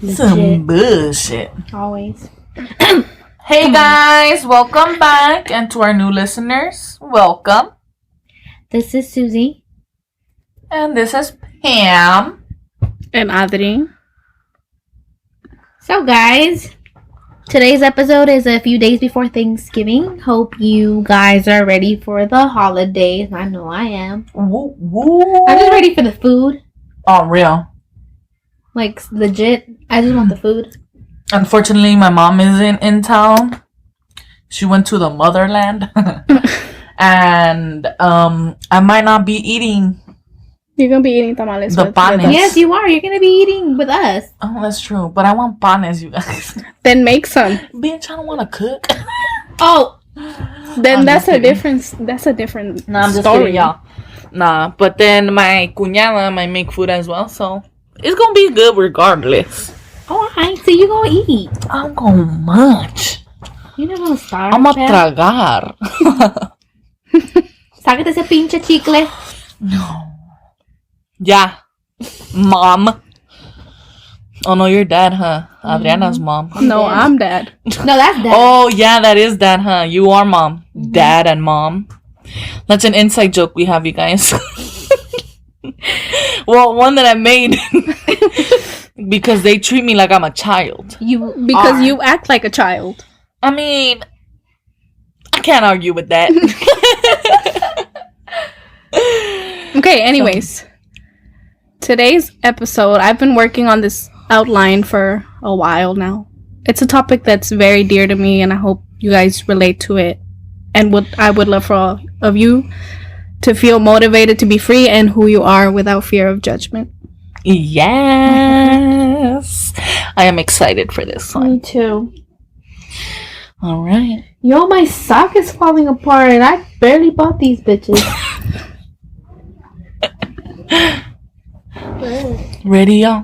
Some bullshit. Always. Hey guys, welcome back. And to our new listeners, welcome. This is Susie. And this is Pam. And Adri. So guys, today's episode is a few days before Thanksgiving. Hope you guys are ready for the holidays. I know I am. Woo, woo. I'm just ready for the food. Oh, real. Like, legit. I just want the food. Unfortunately, my mom isn't in town. She went to the motherland. And I might not be eating. You're going to be eating tamales The panes. us. Yes, you are. You're going to be eating with us. Oh, that's true. But I want panes, you guys. Then make some. Bitch, I don't want to cook. Oh. Then I'm that's just a different Nah, I'm just story. kidding, y'all. Nah, but then my cuñada might make food as well, so it's gonna be good regardless. Alright, so you going to eat. I'm gonna munch. You're not going to starve. I'm gonna tragar. Sácate ese pinche chicle. No. Yeah. Mom. Oh no, you're dad, huh? Adriana's mom. No, I'm dad. No, that's that. Oh yeah, that is dad, huh? You are mom. Mm-hmm. Dad and mom. That's an inside joke we have, you guys. Well, one that I made. Because they treat me like I'm a child. Because you act like a child. I mean, I can't argue with that. Okay, anyways. Today's episode, I've been working on this outline for a while now. It's a topic that's very dear to me, and I hope you guys relate to it. And I would love for all of you to feel motivated to be free and who you are without fear of judgment. Yes. I am excited for this one. Me too. All right. Yo, my sock is falling apart and I barely bought these bitches. Ready, y'all?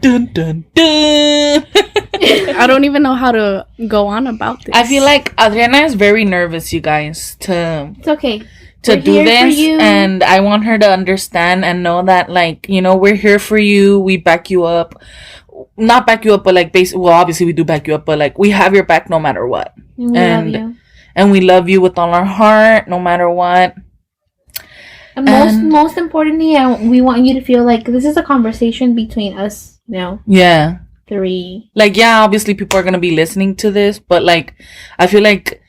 Dun, dun, dun. I don't even know how to go on about this. I feel like Adriana is very nervous, you guys, It's okay. to do this, and I want her to understand and know that, like, you know, we're here for you. We back you up. Not back you up, but like, well, obviously we do back you up, but like, we have your back no matter what. We love you. And we love you with all our heart, no matter what. And most importantly, we want you to feel like this is a conversation between us, you know? Yeah. Three. Like, yeah, obviously people are going to be listening to this, but like, I feel like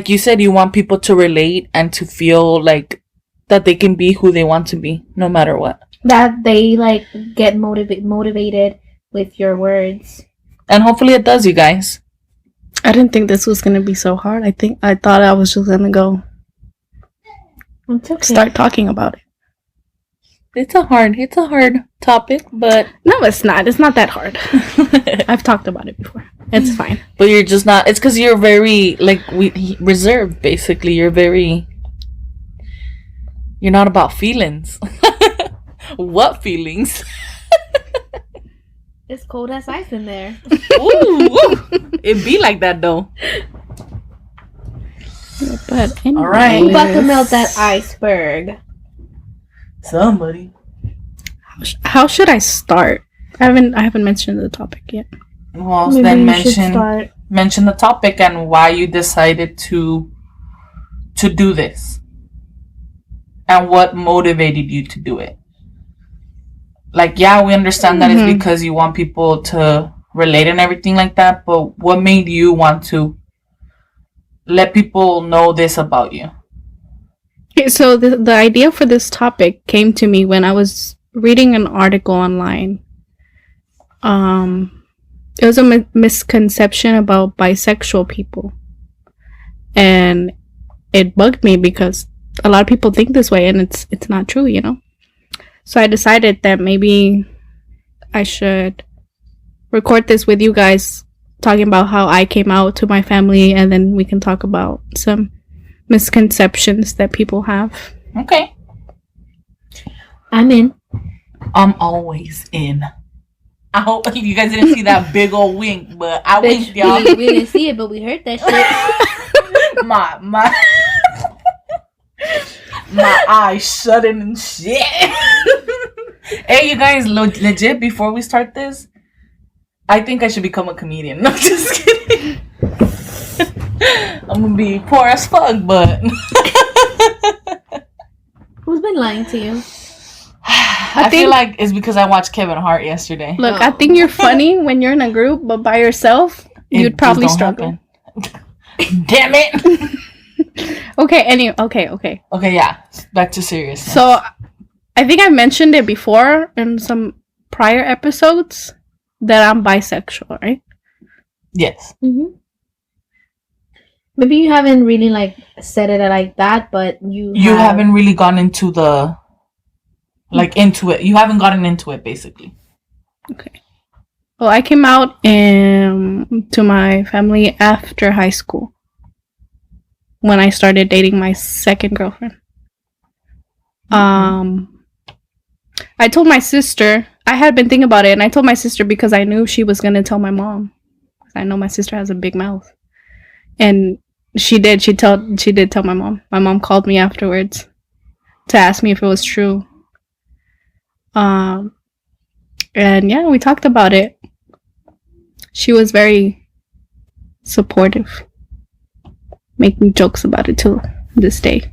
you said, you want people to relate and to feel like that they can be who they want to be, no matter what. That they, like, get motivated with your words. And hopefully it does, you guys. I didn't think this was going to be so hard. I thought I was just going to go start talking about it. It's a hard topic, but... No, it's not. It's not that hard. I've talked about it before. It's fine. But you're just not... It's because you're very, like, reserved, basically. You're not about feelings. What feelings? It's cold as ice in there. Ooh, it be like that, though. But anyway. All right. Who's about to melt that iceberg? Somebody. How should I start? I haven't mentioned the topic yet. Well, then mention the topic and why you decided to do this. And what motivated you to do it. Like, yeah, we understand that it's because you want people to relate and everything like that, but what made you want to let people know this about you? Okay, so the idea for this topic came to me when I was reading an article online. It was a misconception about bisexual people. And it bugged me because a lot of people think this way and it's not true, you know? So I decided that maybe I should record this with you guys, talking about how I came out to my family, and then we can talk about some misconceptions that people have. Okay. I'm in. I'm always in. I hope you guys didn't see that big old wink, but I winked, y'all. We didn't see it, but we heard that shit. my eyes shutting and shit. Hey, you guys, legit, before we start this, I think I should become a comedian. No, I'm just kidding. I'm gonna be poor as fuck, but Who's been lying to you? I feel like it's because I watched Kevin Hart yesterday. Look, I think you're funny when you're in a group, but by yourself, you'd probably struggle. Damn it. Okay. Okay, yeah. Back to seriousness. So, I think I mentioned it before in some prior episodes that I'm bisexual, right? Yes. Mm-hmm. Maybe you haven't really like said it like that, but you haven't really gone into the into it. You haven't gotten into it, basically. Okay. Well, I came out to my family after high school when I started dating my second girlfriend. I told my sister. I had been thinking about it, and I told my sister because I knew she was gonna tell my mom. I know my sister has a big mouth, and she did. She did tell my mom. My mom called me afterwards to ask me if it was true. And yeah, we talked about it. She was very supportive, making jokes about it to this day.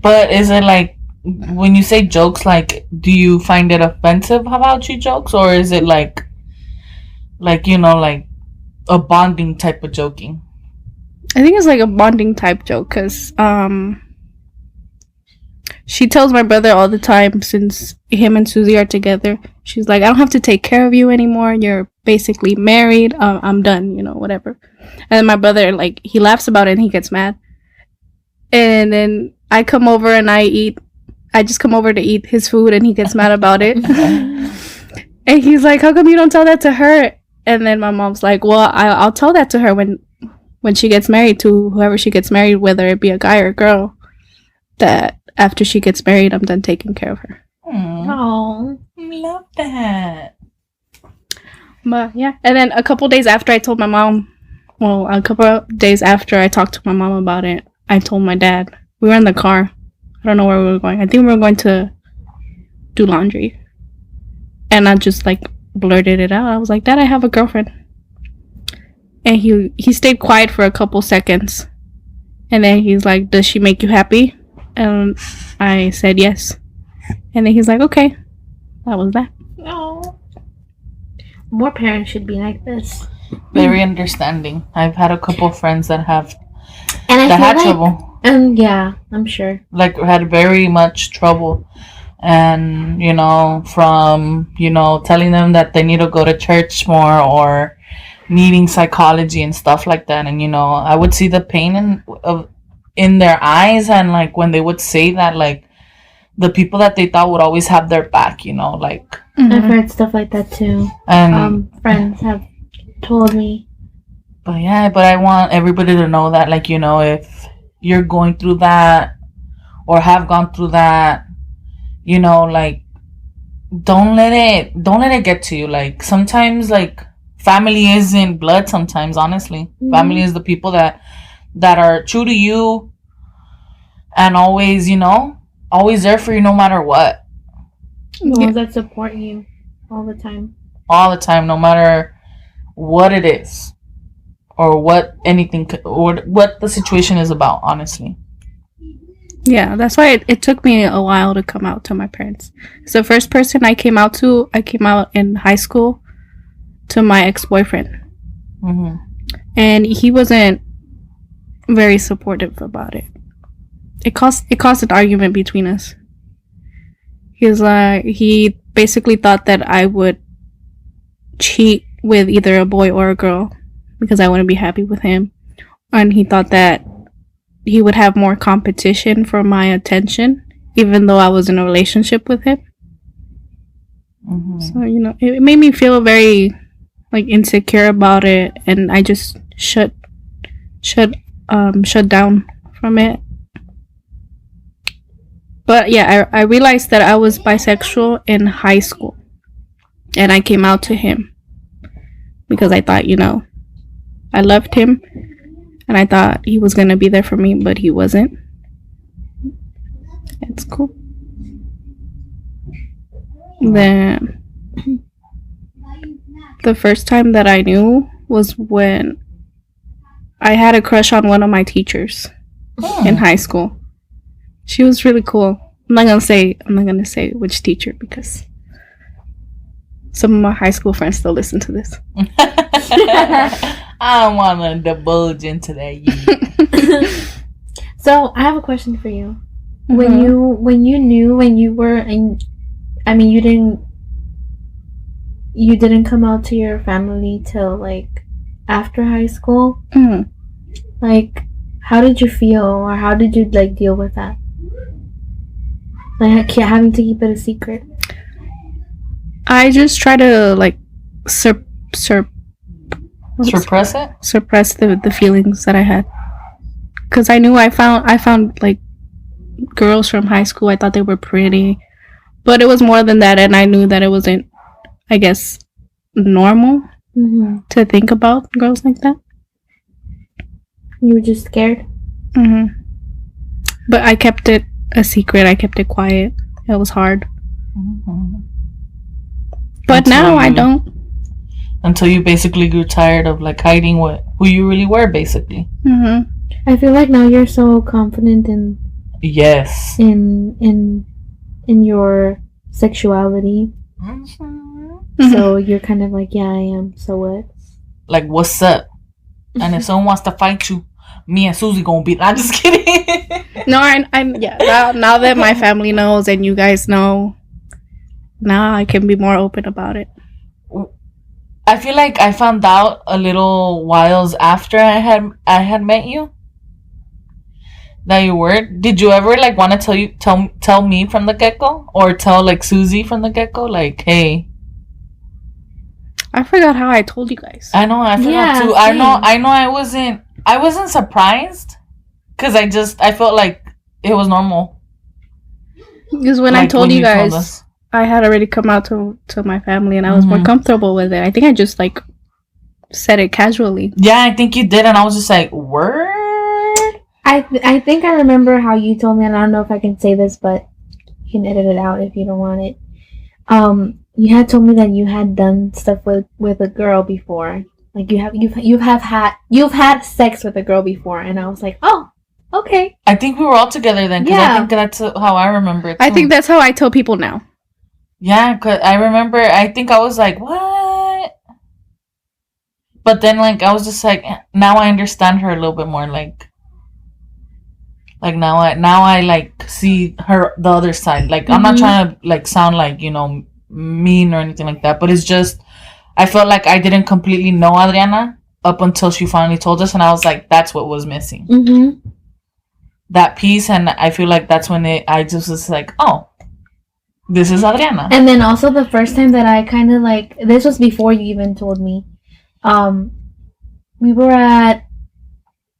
But is it like, when you say jokes, like, do you find it offensive about you jokes, or is it like you know, like a bonding type of joking? I think it's like a bonding type joke because she tells my brother all the time, since him and Susie are together, she's like, I don't have to take care of you anymore. You're basically married. I'm done, you know, whatever. And then my brother, like, he laughs about it and he gets mad. And then I come over and I just come over to eat his food and he gets mad about it. And he's like, how come you don't tell that to her? And then my mom's like, well, I'll tell that to her when she gets married to whoever she gets married, whether it be a guy or a girl, that after she gets married, I'm done taking care of her. Oh, love that. But yeah, and then a couple days after I told my mom, well, a couple of days after I talked to my mom about it, I told my dad. We were in the car. I don't know where we were going. I think we were going to do laundry. And I just like blurted it out. I was like, Dad, I have a girlfriend. And he stayed quiet for a couple seconds. And then he's like, does she make you happy? And I said yes. And then he's like, okay. That was that. no. More parents should be like this. Very understanding. I've had a couple of friends that have And I had feel like, trouble. Yeah, I'm sure. Like, had very much trouble. And, you know, from, you know, telling them that they need to go to church more, or needing psychology and stuff like that. And, you know, I would see the pain in their eyes, and like when they would say that, like the people that they thought would always have their back, you know, like I've heard stuff like that too. And friends have told me. But yeah, but I want everybody to know that, like, you know, if you're going through that or have gone through that, you know, like, don't let it get to you. Like, sometimes, like, family isn't blood sometimes, honestly. Mm-hmm. Family is the people that are true to you and always, you know, always there for you no matter what. The ones that support you all the time. All the time, no matter what it is. Or what what the situation is about, honestly. Yeah, that's why it took me a while to come out to my parents. So the first person I came out in high school to my ex-boyfriend. Mm-hmm. And he wasn't very supportive about it. It caused an argument between us. He basically thought that I would cheat with either a boy or a girl because I wouldn't be happy with him. And he thought that he would have more competition for my attention, even though I was in a relationship with him. Mm-hmm. So, you know, it made me feel very, like, insecure about it, and I just shut down from it. But yeah, I realized that I was bisexual in high school, and I came out to him because I thought, you know, I loved him. And I thought he was going to be there for me, but he wasn't. It's cool. Then The first time that I knew was when I had a crush on one of my teachers in high school. She was really cool. I'm not gonna say which teacher because some of my high school friends still listen to this. I don't want to divulge into that yet. So I have a question for you. When you knew when you were in, I mean, you didn't come out to your family till like after high school. Mm. Like, how did you feel, or how did you like deal with that? Like having to keep it a secret. I just try to like Suppress it? suppress the feelings that I had, because I knew I found like girls from high school. I thought they were pretty, but it was more than that, and I knew that it wasn't, I guess, normal to think about girls like that. You were just scared. But I kept it a secret. I kept it quiet. It was hard. But now I don't. Until you basically grew tired of like hiding who you really were, basically. I feel like now you're so confident in yes in your sexuality. So you're kind of like, yeah, I am. So what? Like, what's up? And if someone wants to fight you, me and Susie gonna beat. I'm just kidding. No, I'm yeah. Now that my family knows and you guys know, now I can be more open about it. I feel like I found out a little whiles after I had met you that you were. Did you ever like want to tell me from the get-go, or tell like Susie from the get-go, like, hey? I forgot how I told you guys. I know, I forgot too. Same. I know I wasn't surprised, because I felt like it was normal. Because when I told you guys, I had already come out to my family, and I was more comfortable with it. I think I just like said it casually. Yeah, I think you did, and I was just like, word? I think I remember how you told me, and I don't know if I can say this, but you can edit it out if you don't want it. You had told me that you had done stuff with a girl before. Like you've had sex with a girl before, and I was like, oh, okay. I think we were all together then, because I think that's how I remember it too. I think that's how I tell people now. Yeah, because I remember, I think I was like, what? But then, like, I was just like, now I understand her a little bit more, like now I like see her, the other side. Like, I'm not trying to like sound like, mean or anything like that, but it's just, I felt like I didn't completely know Adriana up until she finally told us, and I was like, that's what was missing. That piece, and I feel like that's when I just was like, oh, this is Adriana. And then also the first time that I kind of like, this was before you even told me, we were at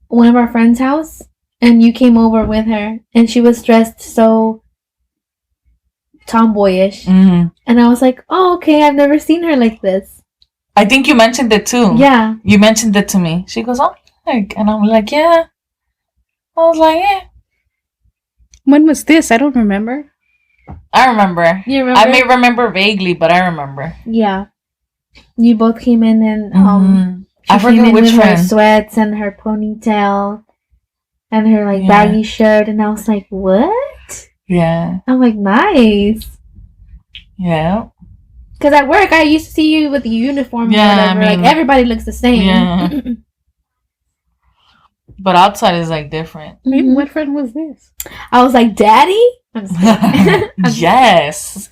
one of our friends' house, and you came over with her, and she was dressed so tomboyish, and I was like, oh, okay, I've never seen her like this. I think you mentioned it too. Yeah, you mentioned it to me. She goes, oh, and I'm like, yeah. I was like, yeah. When was this? I don't remember. I remember. You remember? I may remember vaguely, but I remember. Yeah, you both came in, and I forget which with friend. Her sweats and her ponytail and her like baggy shirt, and I was like, what? Yeah. I'm like, nice. Yeah. Because at work, I used to see you with the uniform. Yeah, or whatever. Like everybody looks the same. Yeah. But outside is like different. What friend was this? I was like, Daddy? I'm yes.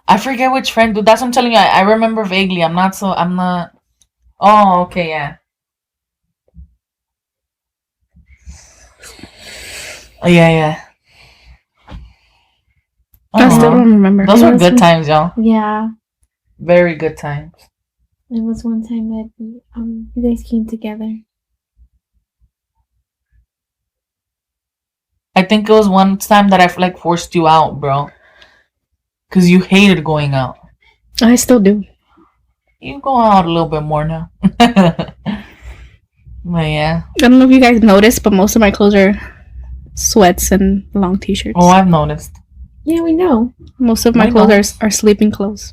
I forget which friend, dude. That's what I'm telling you. I remember vaguely. I'm not. Oh, okay, yeah. Yeah. I still don't remember. Those were good times, y'all. Yeah. Very good times. It was one time that you guys came together. I think it was one time that I like forced you out, bro. Because you hated going out. I still do. You go out a little bit more now. But yeah. I don't know if you guys noticed, but most of my clothes are sweats and long t-shirts. Oh, I've noticed. Yeah, we know. Most of my clothes are sleeping clothes.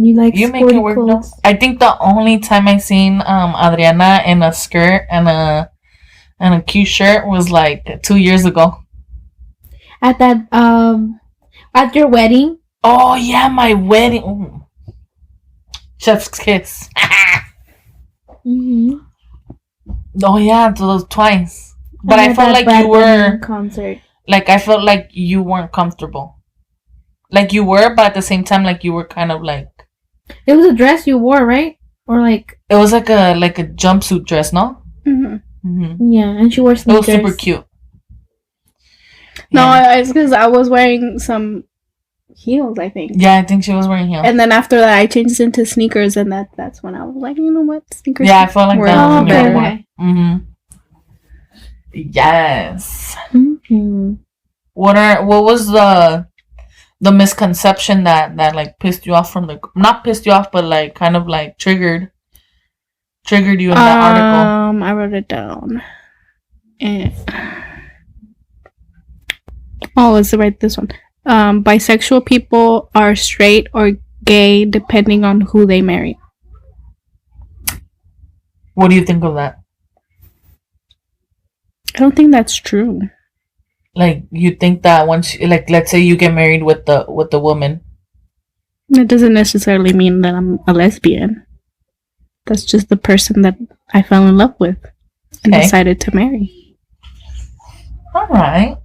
You like You make sporty it work, no? clothes? I think the only time I seen Adriana in a skirt and a cute shirt was like 2 years ago. At that at your wedding. Oh yeah, my wedding. Ooh. Chef's kiss. Mm-hmm. Oh yeah, those twice. But I felt like you were concert. like I felt like you weren't comfortable. Like you were, but at the same time, like you were kind of like. It was a dress you wore, right? Or like. It was like a jumpsuit dress, no? Yeah, and she wore sneakers. It was super cute. No, Yeah. it's because I was wearing some heels, I think. Yeah, I think she was wearing heels. And then after that, I changed into sneakers, and that's when I was like, you know what, sneakers. Yeah, I felt like that was okay. Yes. Mm-hmm. What was the misconception that like pissed you off from the, not pissed you off, but like kind of like triggered you in that article? I wrote it down. Oh, let's write this one. Bisexual people are straight or gay depending on who they marry. What do you think of that? I don't think that's true. Like, you think that once, like, let's say you get married with the woman. That doesn't necessarily mean that I'm a lesbian. That's just the person that I fell in love with and decided to marry. All right.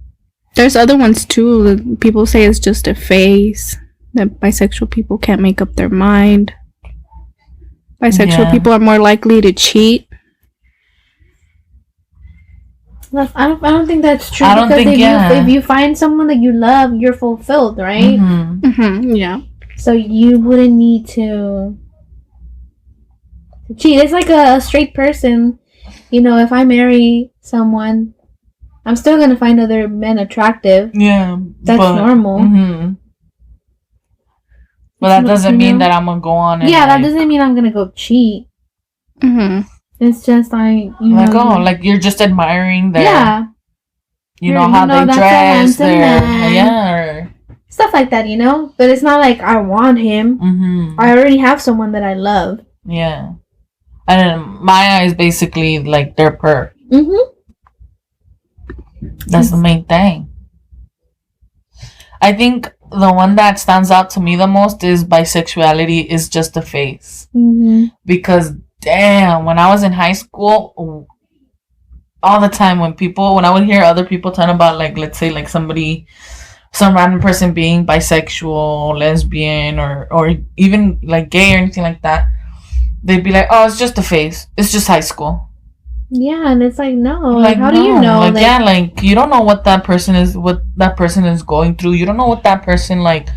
There's other ones too. That people say it's just a phase. That bisexual people can't make up their mind. Bisexual people are more likely to cheat. I don't think that's true. I don't because think, if you find someone that you love, you're fulfilled, right? Yeah. So you wouldn't need to cheat. It's like a straight person. You know, if I marry someone, I'm still gonna find other men attractive. Yeah, that's normal. But that doesn't mean that I'm gonna go on. And that doesn't mean I'm gonna go cheat. It's just like you're just admiring their. Yeah. You know how they dress, or stuff like that. You know, but it's not like I want him. I already have someone that I love. Yeah, and in my eyes, basically, like they're per. That's the main thing. I think the one that stands out to me the most is bisexuality is just a phase. Because damn, when I was in high school, all the time when I would hear other people talking about, like, let's say like some random person being bisexual, lesbian, or even like gay or anything like that, they'd be like, oh, it's just a phase. It's just high school. Yeah, and it's like, no. Like, how do you know? Like, yeah, like, you don't know what that person is going through. You don't know what that person, like,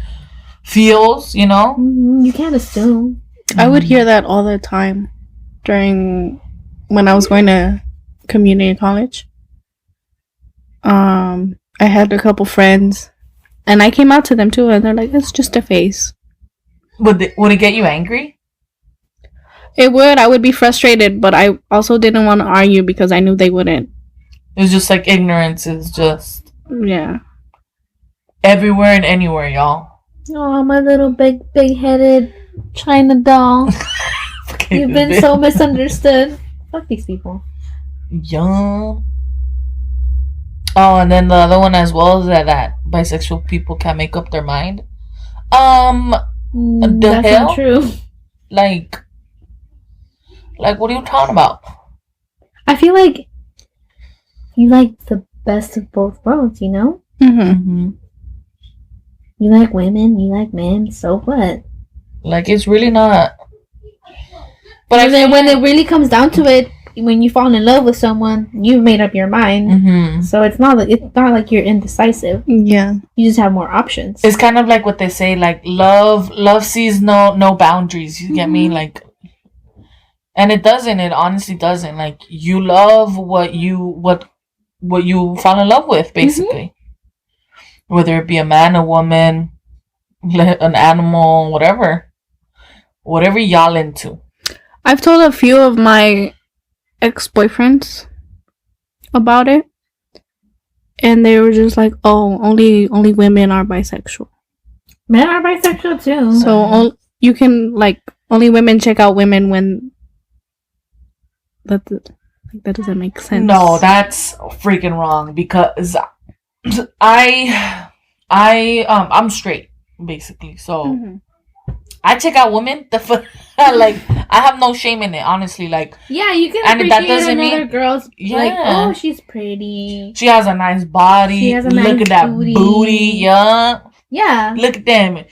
feels, you know? You can't assume. I would hear that all the time when I was going to community college. I had a couple friends, and I came out to them, too, and they're like, it's just a phase. Would it get you angry? It would. I would be frustrated, but I also didn't want to argue because I knew they wouldn't. It was just like ignorance is just... Yeah. Everywhere and anywhere, y'all. Oh, my little big-headed China doll. You've been so misunderstood. Fuck these people. Yum. Oh, and then the other one as well is that bisexual people can't make up their mind. That's not true. Like, what are you talking about? I feel like you like the best of both worlds, you know? You like women, you like men, so what? Like, it's really not. But when it really comes down to it, when you fall in love with someone, you've made up your mind. So it's not like you're indecisive. Yeah. You just have more options. It's kind of like what they say, like, love sees no boundaries. You get me? Like, and it doesn't. It honestly doesn't. Like, you love what you fall in love with, basically. Whether it be a man, a woman, an animal, whatever y'all into. I've told a few of my ex-boyfriends about it, and they were just like, "Oh, only women are bisexual. Men are bisexual too." So you can like only women check out women when that doesn't make sense. No, that's freaking wrong because I'm straight basically, so I check out women. Like I have no shame in it, honestly. Like yeah, you can and appreciate that doesn't another mean girl's like, oh, she's pretty. She has a nice body. She has a Look nice at that booty, yeah. Yeah. Look at them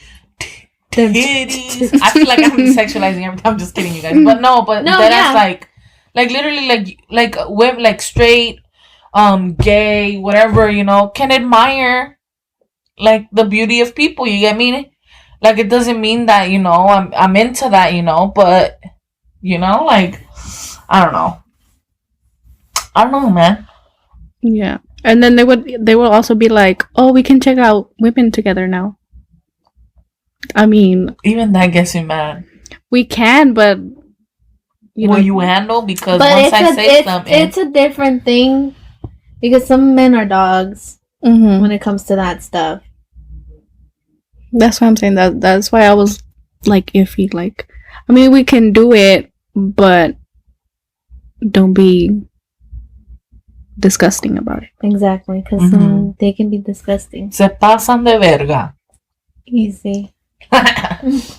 titties. I feel like I'm sexualizing everything. I'm just kidding, you guys. But no, that's like literally like women, like straight, gay, whatever, you know, can admire like the beauty of people. You get me? Like it doesn't mean that, you know, I'm into that, you know, but you know, like I don't know, man. Yeah, and then they will also be like, oh, we can check out women together now. I mean, even that gets me mad. We can, but will you handle? Because once I say something, it's a different thing. Because some men are dogs when it comes to that stuff. That's what I'm saying. That's why I was like iffy. Like, I mean, we can do it, but don't be disgusting about it. Exactly, because they can be disgusting. Se pasan de verga. Easy. I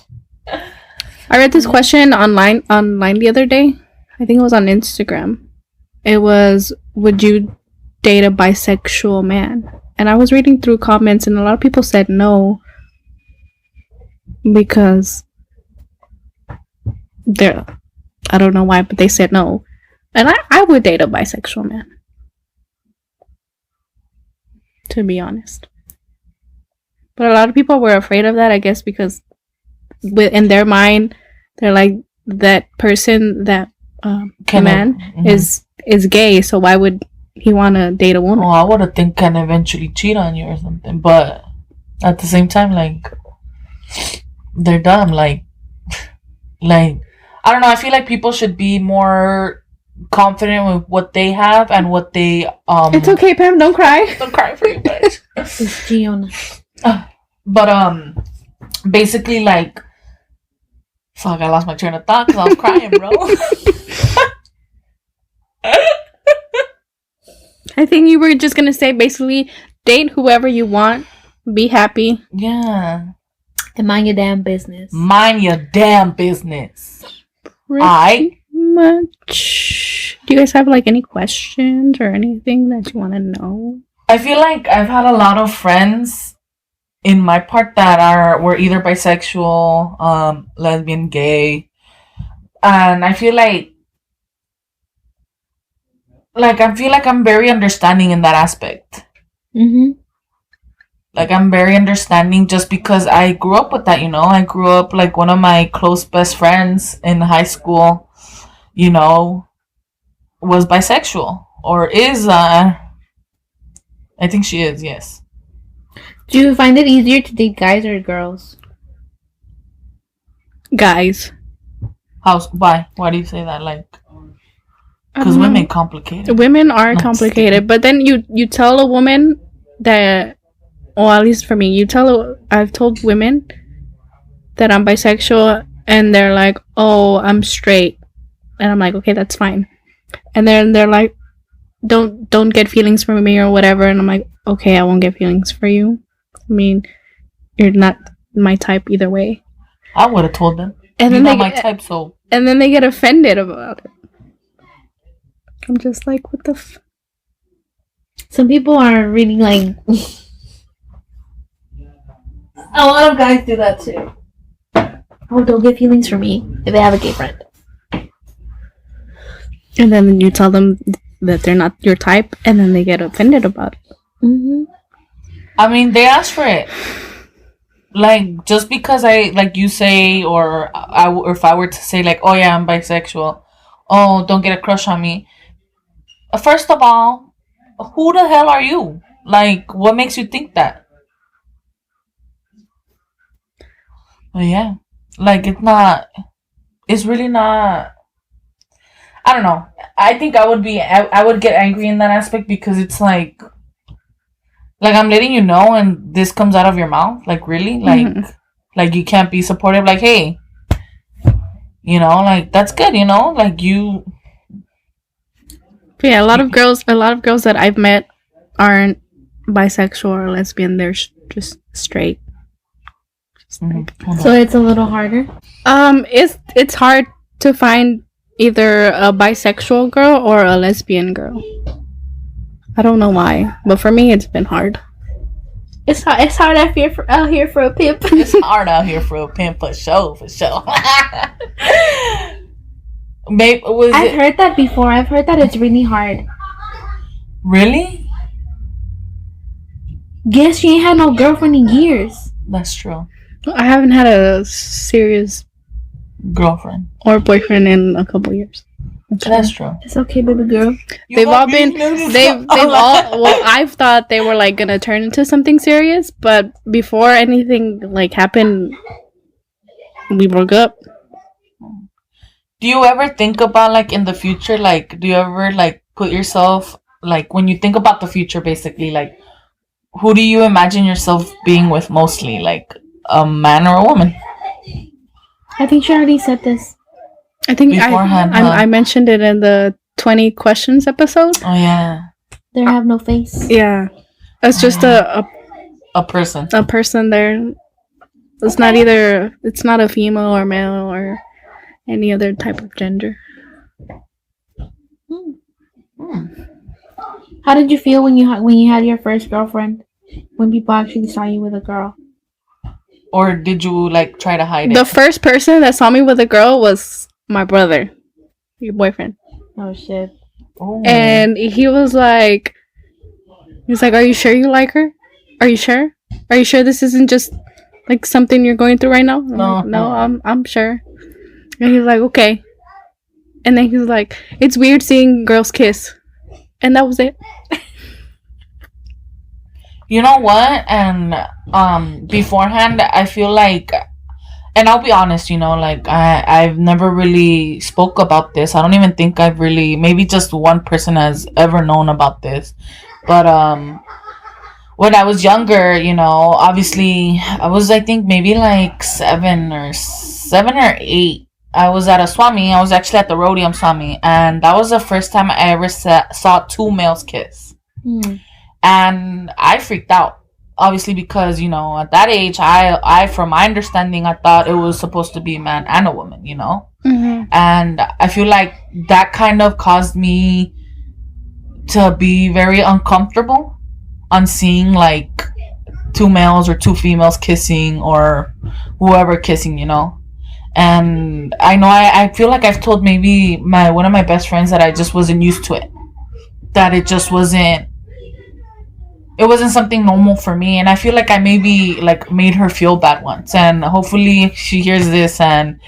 read this question online the other day. I think it was on Instagram. It was, would you date a bisexual man? And I was reading through comments, and a lot of people said no, because I don't know why, but they said no. And I would date a bisexual man, to be honest. But a lot of people were afraid of that, I guess, because in their mind, they're like, that person, that man is gay, so why would he want to date a woman? Oh, I would have think can eventually cheat on you or something. But at the same time, like, they're dumb. Like I don't know. I feel like people should be more confident with what they have and what they It's okay, Pam. Don't cry. Don't cry for you guys. It's Giona. But basically, like, fuck, I lost my train of thought because I was crying, bro. I think you were just gonna say basically date whoever you want, be happy. Yeah. And mind your damn business. Mind your damn business. Pretty much. Do you guys have like any questions or anything that you want to know? I feel like I've had a lot of friends in my part that were either bisexual, lesbian, gay, and I feel like I'm very understanding in that aspect. Like, I'm very understanding just because I grew up with that, you know. I grew up, like, one of my close best friends in high school, you know, was bisexual. Or is, I think she is, yes. Do you find it easier to date guys or girls? Guys. Why? Why do you say that? Like, because women complicated. Women are complicated, but then you tell a woman that, or at least for me, I've told women that I'm bisexual, and they're like, oh, I'm straight. And I'm like, okay, that's fine. And then they're like, don't get feelings for me or whatever. And I'm like, okay, I won't get feelings for you. I mean, you're not my type either way. I would have told them. And you're then not my type, so. And then they get offended about it. I'm just like, what the Some people are really like... A lot of guys do that too. Oh, don't get feelings for me if they have a gay friend. And then you tell them that they're not your type, and then they get offended about it. I mean, they asked for it. Like, just because like you say, or if I were to say, like, oh yeah, I'm bisexual. Oh, don't get a crush on me. First of all, who the hell are you? Like, what makes you think that? But yeah, like, it's really not, I don't know. I think I would get angry in that aspect, because it's like I'm letting you know, and this comes out of your mouth. Like, really? Like, you can't be supportive. Like, hey, you know, like, that's good. You know, like you. Yeah, a lot of girls that I've met aren't bisexual or lesbian. They're just straight. So it's a little harder. It's hard to find either a bisexual girl or a lesbian girl. I don't know why, but for me, it's been hard. It's hard out here for a pimp. It's hard out here for a pimp, for sure. I've heard that before. I've heard that it's really hard. Really? Guess you ain't had no girlfriend in years. That's true. I haven't had a serious girlfriend or boyfriend in a couple years. That's true. It's okay, baby girl. They've all well, I've thought they were like gonna turn into something serious, but before anything like happened, we broke up. Do you ever think about like in the future, like do you ever like put yourself, like when you think about the future, basically, like who do you imagine yourself being with mostly, like a man or a woman? I think she already said this. I think I mentioned it in the 20 questions episode. Oh yeah. They have no face. Yeah. It's just a person. A person there. It's not a female or male or any other type of gender. How did you feel when you had your first girlfriend? When people actually saw you with a girl? Or did you like try to hide it? The first person that saw me with a girl was my brother, your boyfriend. Oh shit. Oh. And he was like, "Are you sure you like her? Are you sure? Are you sure this isn't just like something you're going through right now?" No, I'm sure. And he's like, "Okay." And then he's like, "It's weird seeing girls kiss," and that was it. You know what? And beforehand, I feel like, and I'll be honest, you know, like I've never really spoke about this. I don't even think I've really, maybe just one person has ever known about this. But when I was younger, you know, obviously I was, I think maybe like 7 or 8. I was at a Swami. I was actually at the Rhodium Swami, and that was the first time I ever saw 2 males kiss. And I freaked out, obviously, because, you know, at that age, I from my understanding, I thought it was supposed to be a man and a woman, you know? Mm-hmm. And I feel like that kind of caused me to be very uncomfortable on seeing, like, 2 males or 2 females kissing or whoever kissing, you know? And I know I feel like I've told maybe one of my best friends that I just wasn't used to it. That it just wasn't something normal for me, and I feel like I maybe like made her feel bad once, and hopefully she hears this, and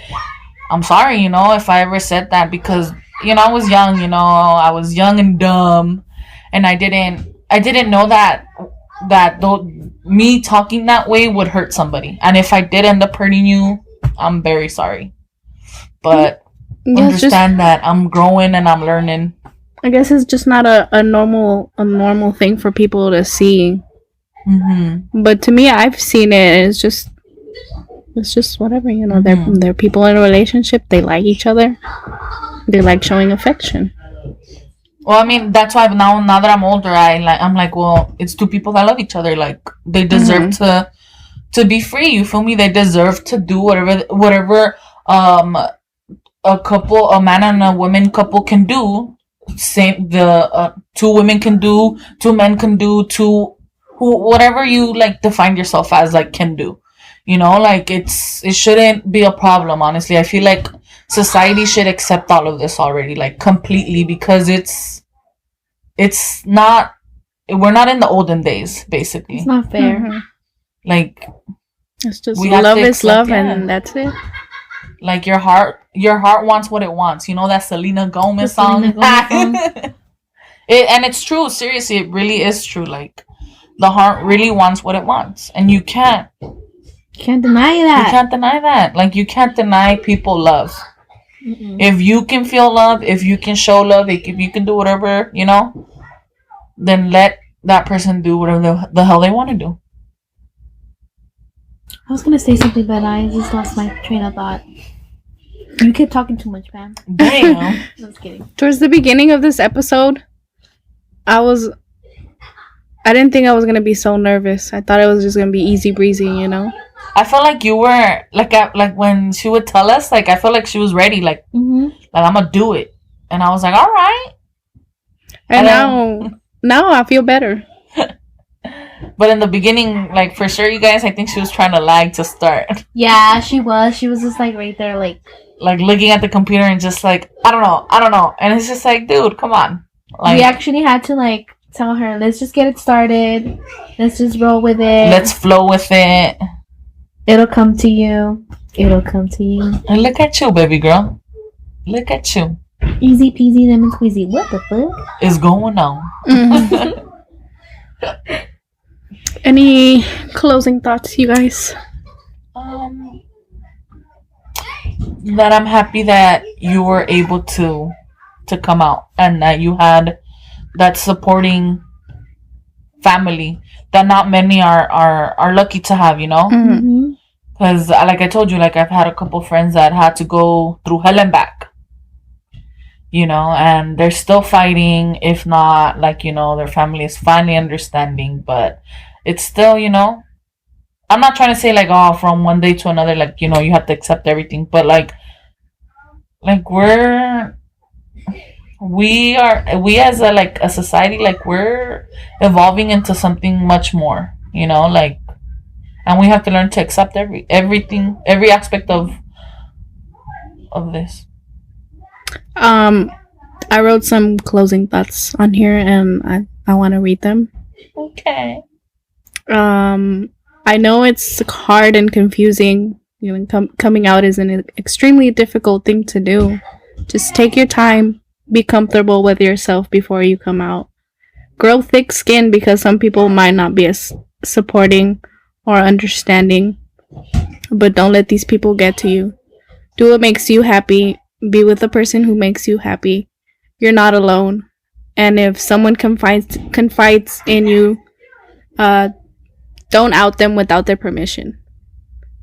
I'm sorry, you know, if I ever said that, because, you know, I was young, you know, I was young and dumb, and I didn't know that me talking that way would hurt somebody, and if I did end up hurting you, I'm very sorry, but understand that I'm growing and I'm learning. I guess it's just not a normal thing for people to see. Mm-hmm. But to me, I've seen it. It's just whatever, you know. Mm-hmm. They're people in a relationship. They like each other. They like showing affection. Well, I mean, that's why now that I'm older, I'm like, well, it's 2 people that love each other. Like, they deserve to be free. You feel me? They deserve to do whatever a man and a woman couple can do. Same, the 2 women can do, 2 men can do, whatever you like define yourself as, like, can do, you know, like it shouldn't be a problem. Honestly, I feel like society should accept all of this already, like, completely, because it's not, we're not in the olden days, basically. It's not fair. Mm-hmm. Like, it's just love is love, and that's it. Like, your heart wants what it wants. You know that Selena Gomez song? And it's true. Seriously, it really is true. Like, the heart really wants what it wants. And you can't deny that. You can't deny that. Like, you can't deny people love. Mm-mm. If you can feel love, if you can show love, if you can do whatever, you know, then let that person do whatever the hell they want to do. I was gonna say something, but I just lost my train of thought. You kept talking too much, Pam. Damn. I was kidding. Towards the beginning of this episode, I didn't think I was gonna be so nervous. I thought it was just gonna be easy breezy, you know. I felt like you were like when she would tell us, like I felt like she was ready, like I'm gonna do it, and I was like, all right. And now I feel better. But in the beginning, like for sure, you guys, I think she was trying to lag to start. Yeah, she was. She was just like right there, like looking at the computer and just like I don't know, and it's just like, dude, come on. Like, we actually had to like tell her, let's just get it started. Let's just roll with it. Let's flow with it. It'll come to you. It'll come to you. And look at you, baby girl. Look at you. Easy peasy lemon squeezy. What the fuck is going on? Mm-hmm. Any closing thoughts, you guys? That I'm happy that you were able to come out and that you had that supporting family that not many are lucky to have, you know? Mm-hmm. Because like I told you, like I've had a couple friends that had to go through hell and back, you know, and they're still fighting. If not, like, you know, their family is finally understanding, but it's still, you know, I'm not trying to say like, oh, from one day to another, like, you know, you have to accept everything, but like we as a society, like we're evolving into something much more, you know, like, and we have to learn to accept everything, every aspect of this. I wrote some closing thoughts on here and I want to read them. Okay. I know it's hard and confusing. You know, coming out is an extremely difficult thing to do. Just take your time. Be comfortable with yourself before you come out. Grow thick skin because some people might not be as supporting or understanding. But don't let these people get to you. Do what makes you happy. Be with the person who makes you happy. You're not alone. And if someone confides in you, don't out them without their permission.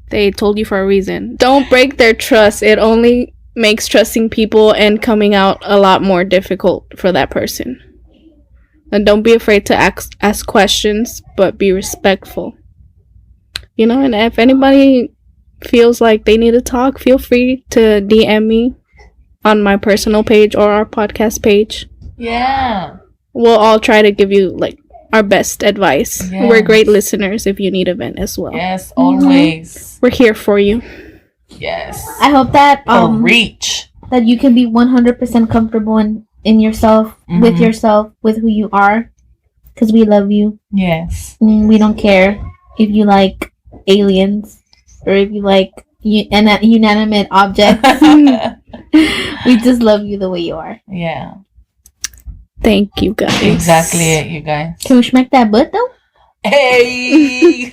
They told you for a reason. Don't break their trust. It only makes trusting people and coming out a lot more difficult for that person. And don't be afraid to ask questions, but be respectful. You know, and if anybody feels like they need to talk, feel free to DM me on my personal page or our podcast page. Yeah. We'll all try to give you like our best advice. Yes. We're great listeners if you need a vent as well. Yes, always. We're here for you. Yes. I hope that reach that you can be 100% comfortable in yourself, with yourself, with who you are, because we love you. Yes. We don't care if you like aliens or if you like inanimate objects. We just love you the way you are. Yeah. Thank you, guys. Exactly it, you guys. Can we smack that butt though? Hey!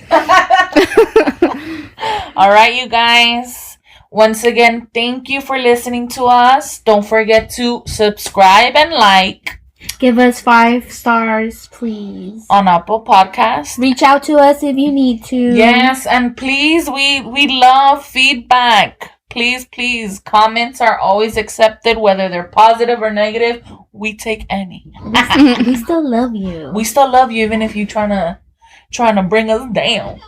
All right, you guys. Once again, thank you for listening to us. Don't forget to subscribe and like. Give us 5 stars, please. On Apple Podcasts. Reach out to us if you need to. Yes, and please, we love feedback. Please, comments are always accepted, whether they're positive or negative. We take any. We still love you. We still love you, even if you're trying to bring us down.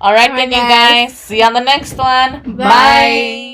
All right, then, you guys. See you on the next one. Bye.